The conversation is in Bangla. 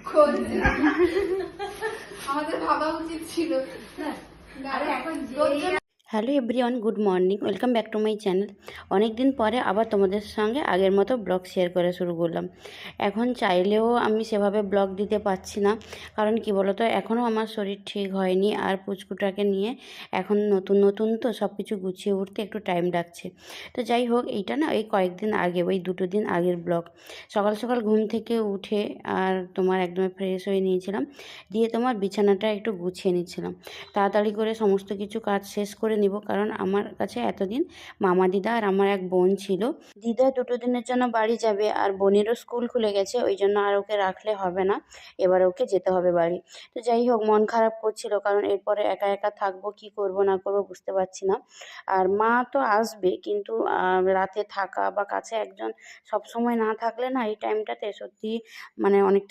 করছে আমাদের ভাবা উচিত ছিল। Hello everyone, good morning, welcome back to my channel. অনেক দিন পরে আবার তোমাদের সঙ্গে আগের মতো ব্লগ শেয়ার করা শুরু করলাম। এখন চাইলেও আমি সেভাবে ব্লগ দিতে পারছি না, কারণ কি বলো তো, এখনও আমার শরীর ঠিক হয়নি। আর পুচকুটাকে নিয়ে এখন নতুন নতুন তো সব কিছু গুছিয়ে উঠতে একটু টাইম লাগছে। তো যাই হোক, এইটা না এই কয়েকদিন আগে, ওই 2 দিন আগের ব্লগ। সকাল সকাল ঘুম থেকে উঠে আর তোমার একদম ফ্রেশ হয়ে নিয়েছিলাম, দিয়ে তোমার বিছানাটা একটু গুছিয়ে নিচ্ছিলাম। তাড়াতাড়ি করে সমস্ত কিছু কাজ শেষ করে নিব, কারণ আমার কাছে এতদিন মামা দিদা আর আমার এক বোন ছিল। দিদা 2 দিনের জন্য বাড়ি যাবে, আর বোনেরও স্কুল খুলে গেছে, ওই জন্য আর ওকে রাখলে হবে না, এবার ওকে যেতে হবে বাড়ি। তো যাই হোক, মন খারাপ করছিল, কারণ এরপরে একা একা থাকবো, কি করব না করব বুঝতে পারছি না। আর মা তো আসবে, কিন্তু রাতে থাকা বা কাছে একজন সব সময় না থাকলে না, এই টাইমটাতে সত্যি মানে অনেকটা